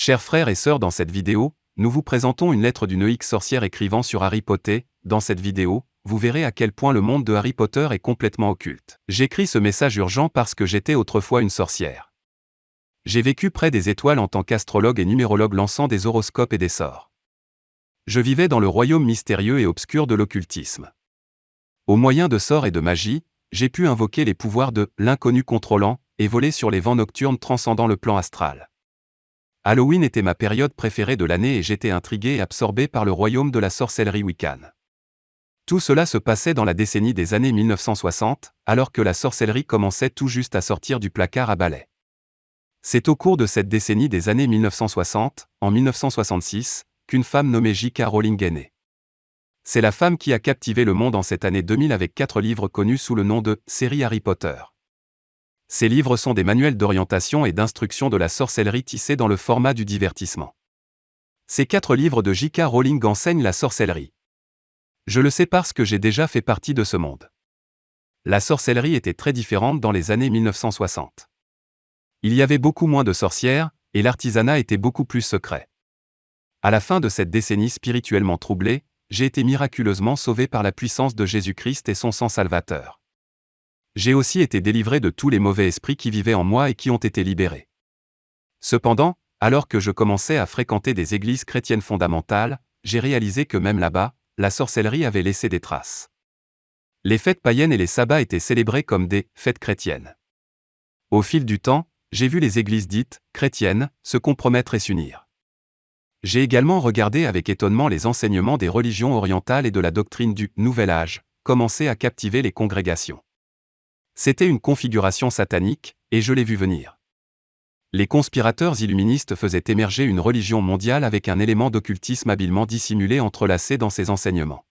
Chers frères et sœurs, dans cette vidéo, nous vous présentons une lettre d'une ex-sorcière écrivant sur Harry Potter. Dans cette vidéo, vous verrez à quel point le monde de Harry Potter est complètement occulte. J'écris ce message urgent parce que j'étais autrefois une sorcière. J'ai vécu près des étoiles en tant qu'astrologue et numérologue lançant des horoscopes et des sorts. Je vivais dans le royaume mystérieux et obscur de l'occultisme. Au moyen de sorts et de magie, j'ai pu invoquer les pouvoirs de l'inconnu contrôlant et voler sur les vents nocturnes transcendant le plan astral. Halloween était ma période préférée de l'année et j'étais intrigué et absorbé par le royaume de la sorcellerie Wiccan. Tout cela se passait dans la décennie des années 1960, alors que la sorcellerie commençait tout juste à sortir du placard à balai. C'est au cours de cette décennie des années 1960, en 1966, qu'une femme nommée J.K. Rowling est née. C'est la femme qui a captivé le monde en cette année 2000 avec 4 livres connus sous le nom de « série Harry Potter ». Ces livres sont des manuels d'orientation et d'instruction de la sorcellerie tissés dans le format du divertissement. Ces 4 livres de J.K. Rowling enseignent la sorcellerie. Je le sais parce que j'ai déjà fait partie de ce monde. La sorcellerie était très différente dans les années 1960. Il y avait beaucoup moins de sorcières, et l'artisanat était beaucoup plus secret. À la fin de cette décennie spirituellement troublée, j'ai été miraculeusement sauvé par la puissance de Jésus-Christ et son sang salvateur. J'ai aussi été délivré de tous les mauvais esprits qui vivaient en moi et qui ont été libérés. Cependant, alors que je commençais à fréquenter des églises chrétiennes fondamentales, j'ai réalisé que même là-bas, la sorcellerie avait laissé des traces. Les fêtes païennes et les sabbats étaient célébrés comme des fêtes chrétiennes. Au fil du temps, j'ai vu les églises dites chrétiennes se compromettre et s'unir. J'ai également regardé avec étonnement les enseignements des religions orientales et de la doctrine du Nouvel Âge commencer à captiver les congrégations. C'était une configuration satanique, et je l'ai vu venir. Les conspirateurs illuministes faisaient émerger une religion mondiale avec un élément d'occultisme habilement dissimulé entrelacé dans ses enseignements.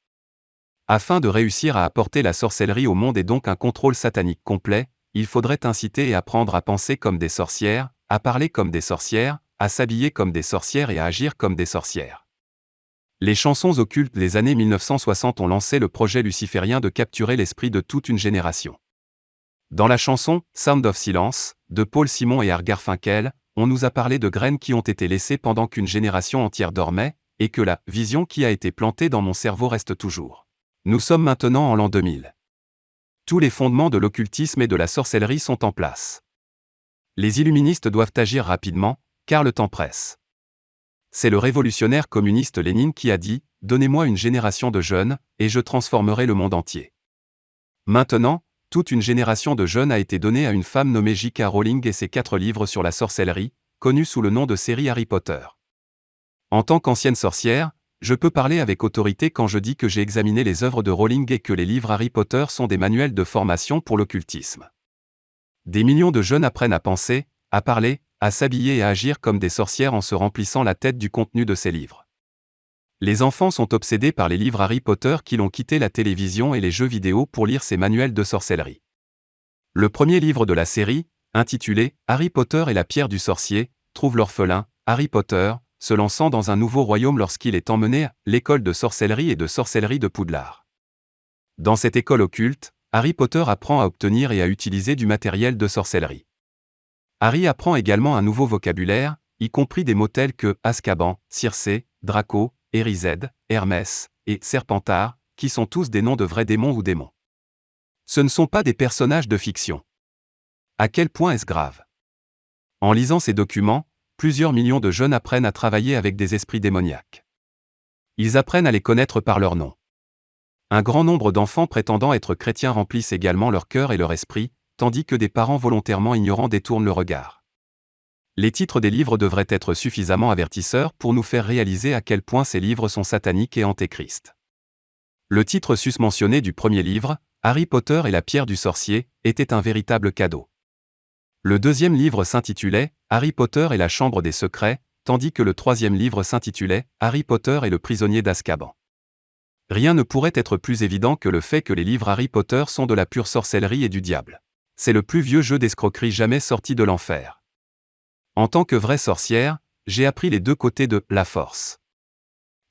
Afin de réussir à apporter la sorcellerie au monde et donc un contrôle satanique complet, il faudrait inciter et apprendre à penser comme des sorcières, à parler comme des sorcières, à s'habiller comme des sorcières et à agir comme des sorcières. Les chansons occultes des années 1960 ont lancé le projet luciférien de capturer l'esprit de toute une génération. Dans la chanson « Sound of Silence » de Paul Simon et Art Garfunkel, on nous a parlé de graines qui ont été laissées pendant qu'une génération entière dormait, et que la vision qui a été plantée dans mon cerveau reste toujours. Nous sommes maintenant en l'an 2000. Tous les fondements de l'occultisme et de la sorcellerie sont en place. Les illuministes doivent agir rapidement, car le temps presse. C'est le révolutionnaire communiste Lénine qui a dit « Donnez-moi une génération de jeunes, et je transformerai le monde entier ». Maintenant, toute une génération de jeunes a été donnée à une femme nommée J.K. Rowling et ses 4 livres sur la sorcellerie, connus sous le nom de série Harry Potter. En tant qu'ancienne sorcière, je peux parler avec autorité quand je dis que j'ai examiné les œuvres de Rowling et que les livres Harry Potter sont des manuels de formation pour l'occultisme. Des millions de jeunes apprennent à penser, à parler, à s'habiller et à agir comme des sorcières en se remplissant la tête du contenu de ces livres. Les enfants sont obsédés par les livres Harry Potter qui l'ont quitté la télévision et les jeux vidéo pour lire ces manuels de sorcellerie. Le premier livre de la série, intitulé « Harry Potter et la pierre du sorcier », trouve l'orphelin, Harry Potter, se lançant dans un nouveau royaume lorsqu'il est emmené à l'école de sorcellerie et de sorcellerie de Poudlard. Dans cette école occulte, Harry Potter apprend à obtenir et à utiliser du matériel de sorcellerie. Harry apprend également un nouveau vocabulaire, y compris des mots tels que Azkaban, Circé, Draco, Erised, Hermès et Serpentard, qui sont tous des noms de vrais démons ou démons. Ce ne sont pas des personnages de fiction. À quel point est-ce grave? En lisant ces documents, plusieurs millions de jeunes apprennent à travailler avec des esprits démoniaques. Ils apprennent à les connaître par leur nom. Un grand nombre d'enfants prétendant être chrétiens remplissent également leur cœur et leur esprit, tandis que des parents volontairement ignorants détournent le regard. Les titres des livres devraient être suffisamment avertisseurs pour nous faire réaliser à quel point ces livres sont sataniques et antéchrist. Le titre susmentionné du premier livre, Harry Potter et la pierre du sorcier, était un véritable cadeau. Le deuxième livre s'intitulait Harry Potter et la chambre des secrets, tandis que le troisième livre s'intitulait Harry Potter et le prisonnier d'Azkaban. Rien ne pourrait être plus évident que le fait que les livres Harry Potter sont de la pure sorcellerie et du diable. C'est le plus vieux jeu d'escroquerie jamais sorti de l'enfer. En tant que vraie sorcière, j'ai appris les 2 côtés de la force.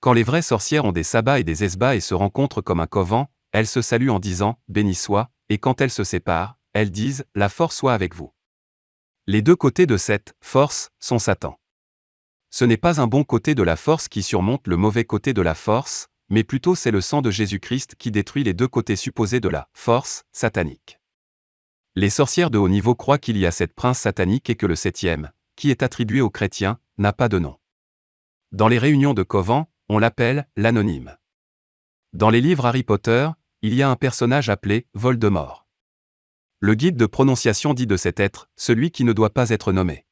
Quand les vraies sorcières ont des sabbats et des esbats et se rencontrent comme un couvent, elles se saluent en disant « Béni soit », et quand elles se séparent, elles disent « La force soit avec vous ». Les 2 côtés de cette « force » sont Satan. Ce n'est pas un bon côté de la force qui surmonte le mauvais côté de la force, mais plutôt c'est le sang de Jésus-Christ qui détruit les deux côtés supposés de la force satanique. Les sorcières de haut niveau croient qu'il y a 7 princes sataniques et que le 7e, qui est attribué aux chrétiens, n'a pas de nom. Dans les réunions de coven, on l'appelle l'anonyme. Dans les livres Harry Potter, il y a un personnage appelé Voldemort. Le guide de prononciation dit de cet être, celui qui ne doit pas être nommé.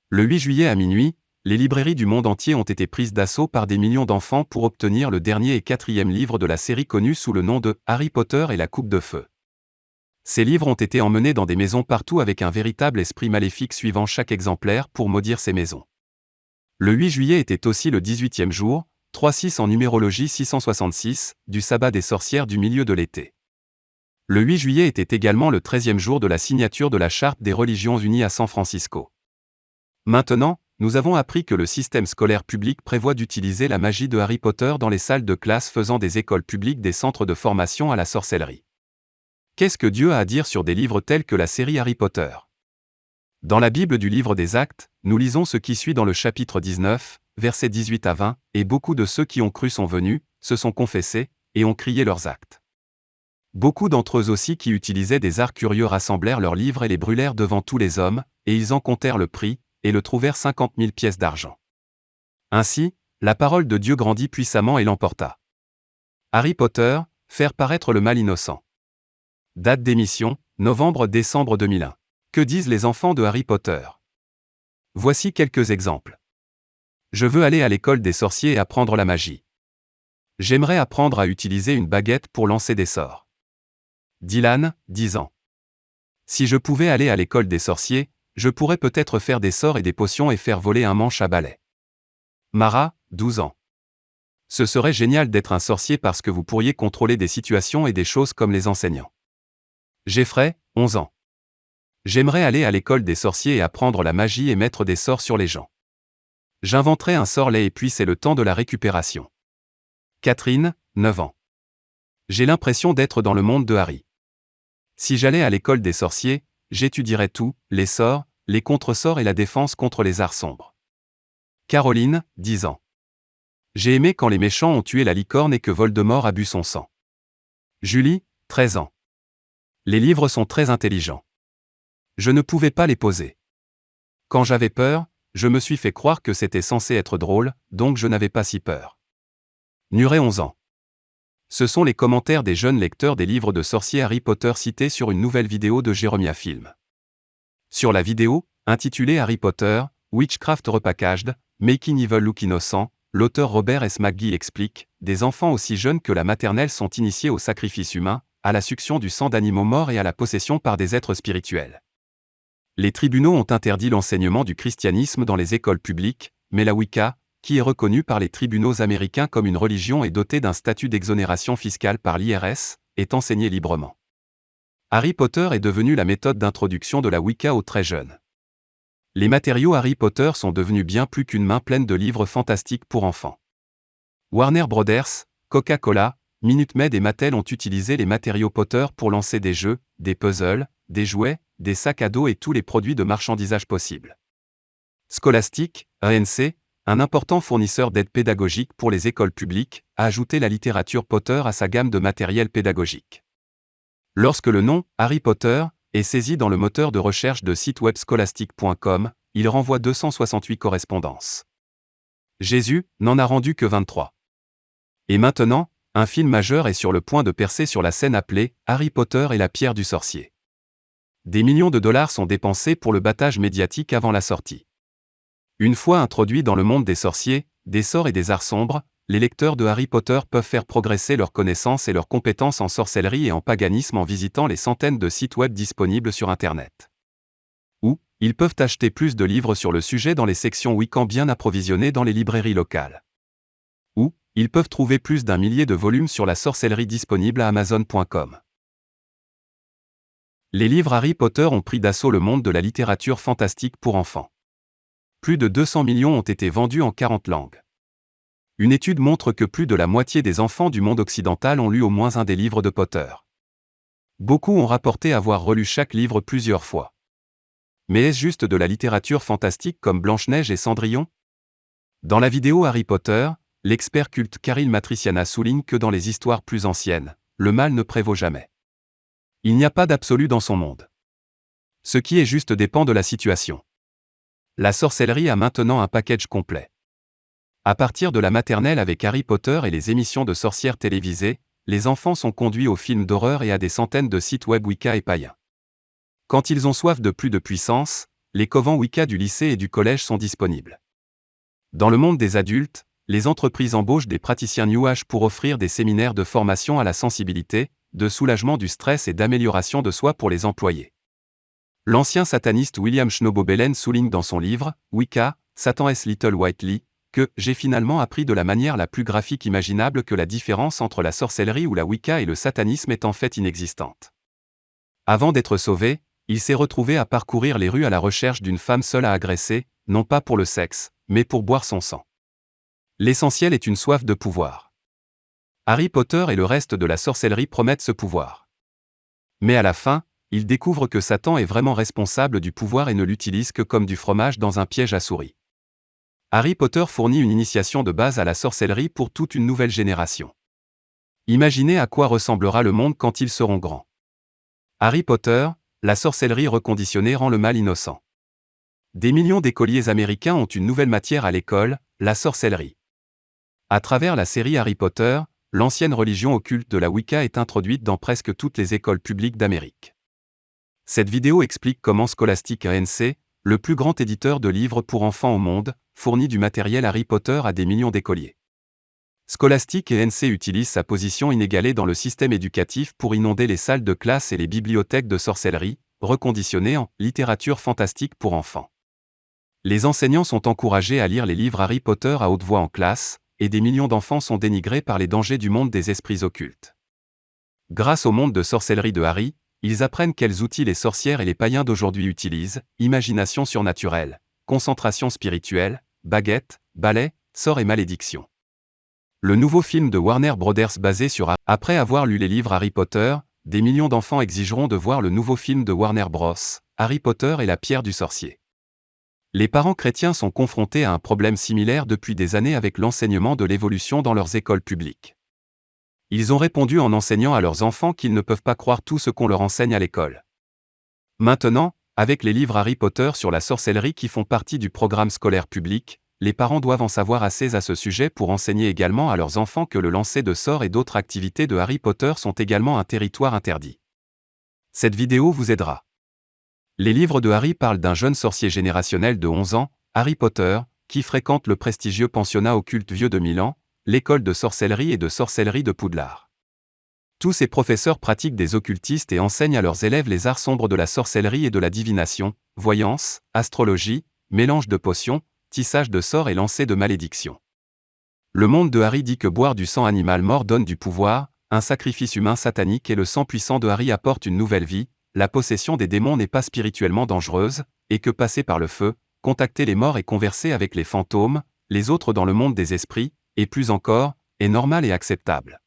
Le 8 juillet à minuit, les librairies du monde entier ont été prises d'assaut par des millions d'enfants pour obtenir le dernier et 4e livre de la série connue sous le nom de Harry Potter et la Coupe de Feu. Ces livres ont été emmenés dans des maisons partout avec un véritable esprit maléfique suivant chaque exemplaire pour maudire ces maisons. Le 8 juillet était aussi le 18e jour, 3-6 en numérologie 666, du sabbat des sorcières du milieu de l'été. Le 8 juillet était également le 13e jour de la signature de la Charte des religions unies à San Francisco. Maintenant, nous avons appris que le système scolaire public prévoit d'utiliser la magie de Harry Potter dans les salles de classe faisant des écoles publiques des centres de formation à la sorcellerie. Qu'est-ce que Dieu a à dire sur des livres tels que la série Harry Potter? Dans la Bible du livre des Actes, nous lisons ce qui suit dans le chapitre 19, versets 18 à 20, « Et beaucoup de ceux qui ont cru sont venus, se sont confessés, et ont crié leurs actes. Beaucoup d'entre eux aussi qui utilisaient des arts curieux rassemblèrent leurs livres et les brûlèrent devant tous les hommes, et ils en comptèrent le prix, et le trouvèrent 50 000 pièces d'argent. Ainsi, la parole de Dieu grandit puissamment et l'emporta. » Harry Potter, faire paraître le mal innocent. Date d'émission, novembre-décembre 2001. Que disent les enfants de Harry Potter? Voici quelques exemples. Je veux aller à l'école des sorciers et apprendre la magie. J'aimerais apprendre à utiliser une baguette pour lancer des sorts. Dylan, 10 ans. Si je pouvais aller à l'école des sorciers, je pourrais peut-être faire des sorts et des potions et faire voler un manche à balai. Mara, 12 ans. Ce serait génial d'être un sorcier parce que vous pourriez contrôler des situations et des choses comme les enseignants. Jeffrey, 11 ans. J'aimerais aller à l'école des sorciers et apprendre la magie et mettre des sorts sur les gens. J'inventerai un sort laid et puis c'est le temps de la récupération. Catherine, 9 ans. J'ai l'impression d'être dans le monde de Harry. Si j'allais à l'école des sorciers, j'étudierais tout, les sorts, les contre-sorts et la défense contre les arts sombres. Caroline, 10 ans. J'ai aimé quand les méchants ont tué la licorne et que Voldemort a bu son sang. Julie, 13 ans. Les livres sont très intelligents. Je ne pouvais pas les poser. Quand j'avais peur, je me suis fait croire que c'était censé être drôle, donc je n'avais pas si peur. Nuret, 11 ans. Ce sont les commentaires des jeunes lecteurs des livres de sorciers Harry Potter cités sur une nouvelle vidéo de Jérômia Film. Sur la vidéo, intitulée Harry Potter, Witchcraft Repackaged, Making Evil Look Innocent, l'auteur Robert S. McGee explique, des enfants aussi jeunes que la maternelle sont initiés au sacrifice humain, à la succion du sang d'animaux morts et à la possession par des êtres spirituels. Les tribunaux ont interdit l'enseignement du christianisme dans les écoles publiques, mais la Wicca, qui est reconnue par les tribunaux américains comme une religion et dotée d'un statut d'exonération fiscale par l'IRS, est enseignée librement. Harry Potter est devenu la méthode d'introduction de la Wicca aux très jeunes. Les matériaux Harry Potter sont devenus bien plus qu'une main pleine de livres fantastiques pour enfants. Warner Brothers, Coca-Cola, Minute Maid et Mattel ont utilisé les matériaux Potter pour lancer des jeux, des puzzles, des jouets, des sacs à dos et tous les produits de marchandisage possibles. Scholastic, ANC, un important fournisseur d'aide pédagogique pour les écoles publiques, a ajouté la littérature Potter à sa gamme de matériel pédagogique. Lorsque le nom « Harry Potter » est saisi dans le moteur de recherche de site web scholastic.com, il renvoie 268 correspondances. Jésus n'en a rendu que 23. Et maintenant, un film majeur est sur le point de percer sur la scène appelée « Harry Potter et la pierre du sorcier ». Des millions de dollars sont dépensés pour le battage médiatique avant la sortie. Une fois introduits dans le monde des sorciers, des sorts et des arts sombres, les lecteurs de Harry Potter peuvent faire progresser leurs connaissances et leurs compétences en sorcellerie et en paganisme en visitant les centaines de sites web disponibles sur Internet. Ou, ils peuvent acheter plus de livres sur le sujet dans les sections Wiccan bien approvisionnées dans les librairies locales. Ou, ils peuvent trouver plus d'1 millier de volumes sur la sorcellerie disponible à Amazon.com. Les livres Harry Potter ont pris d'assaut le monde de la littérature fantastique pour enfants. Plus de 200 millions ont été vendus en 40 langues. Une étude montre que plus de la moitié des enfants du monde occidental ont lu au moins un des livres de Potter. Beaucoup ont rapporté avoir relu chaque livre plusieurs fois. Mais est-ce juste de la littérature fantastique comme Blanche-Neige et Cendrillon ? Dans la vidéo Harry Potter, l'expert culte Kirill Matriciana souligne que dans les histoires plus anciennes, le mal ne prévaut jamais. Il n'y a pas d'absolu dans son monde. Ce qui est juste dépend de la situation. La sorcellerie a maintenant un package complet. À partir de la maternelle avec Harry Potter et les émissions de sorcières télévisées, les enfants sont conduits aux films d'horreur et à des centaines de sites web Wicca et païens. Quand ils ont soif de plus de puissance, les covens Wicca du lycée et du collège sont disponibles. Dans le monde des adultes, les entreprises embauchent des praticiens New Age pour offrir des séminaires de formation à la sensibilité, de soulagement du stress et d'amélioration de soi pour les employés. L'ancien sataniste William Schnobobelen souligne dans son livre « Wicca, Satan's Little White Lie » que « j'ai finalement appris de la manière la plus graphique imaginable que la différence entre la sorcellerie ou la Wicca et le satanisme est en fait inexistante. » Avant d'être sauvé, il s'est retrouvé à parcourir les rues à la recherche d'une femme seule à agresser, non pas pour le sexe, mais pour boire son sang. L'essentiel est une soif de pouvoir. Harry Potter et le reste de la sorcellerie promettent ce pouvoir. Mais à la fin, il découvre que Satan est vraiment responsable du pouvoir et ne l'utilise que comme du fromage dans un piège à souris. Harry Potter fournit une initiation de base à la sorcellerie pour toute une nouvelle génération. Imaginez à quoi ressemblera le monde quand ils seront grands. Harry Potter, la sorcellerie reconditionnée rend le mal innocent. Des millions d'écoliers américains ont une nouvelle matière à l'école, la sorcellerie. À travers la série Harry Potter, l'ancienne religion occulte de la Wicca est introduite dans presque toutes les écoles publiques d'Amérique. Cette vidéo explique comment Scholastic Inc., le plus grand éditeur de livres pour enfants au monde, fournit du matériel Harry Potter à des millions d'écoliers. Scholastic Inc. utilise sa position inégalée dans le système éducatif pour inonder les salles de classe et les bibliothèques de sorcellerie, reconditionnées en littérature fantastique pour enfants. Les enseignants sont encouragés à lire les livres Harry Potter à haute voix en classe, et des millions d'enfants sont dénigrés par les dangers du monde des esprits occultes. Grâce au monde de sorcellerie de Harry, ils apprennent quels outils les sorcières et les païens d'aujourd'hui utilisent, imagination surnaturelle, concentration spirituelle, baguette, balai, sort et malédiction. Le nouveau film de Warner Brothers basé sur Après avoir lu les livres Harry Potter, des millions d'enfants exigeront de voir le nouveau film de Warner Bros, Harry Potter et la pierre du sorcier. Les parents chrétiens sont confrontés à un problème similaire depuis des années avec l'enseignement de l'évolution dans leurs écoles publiques. Ils ont répondu en enseignant à leurs enfants qu'ils ne peuvent pas croire tout ce qu'on leur enseigne à l'école. Maintenant, avec les livres Harry Potter sur la sorcellerie qui font partie du programme scolaire public, les parents doivent en savoir assez à ce sujet pour enseigner également à leurs enfants que le lancer de sorts et d'autres activités de Harry Potter sont également un territoire interdit. Cette vidéo vous aidera. Les livres de Harry parlent d'un jeune sorcier générationnel de 11 ans, Harry Potter, qui fréquente le prestigieux pensionnat occulte vieux de 1000 ans, l'école de sorcellerie et de sorcellerie de Poudlard. Tous ces professeurs pratiquent des occultistes et enseignent à leurs élèves les arts sombres de la sorcellerie et de la divination, voyance, astrologie, mélange de potions, tissage de sorts et lancer de malédictions. Le monde de Harry dit que boire du sang animal mort donne du pouvoir, un sacrifice humain satanique et le sang puissant de Harry apporte une nouvelle vie, la possession des démons n'est pas spirituellement dangereuse, et que passer par le feu, contacter les morts et converser avec les fantômes, les autres dans le monde des esprits, et plus encore, est normal et acceptable.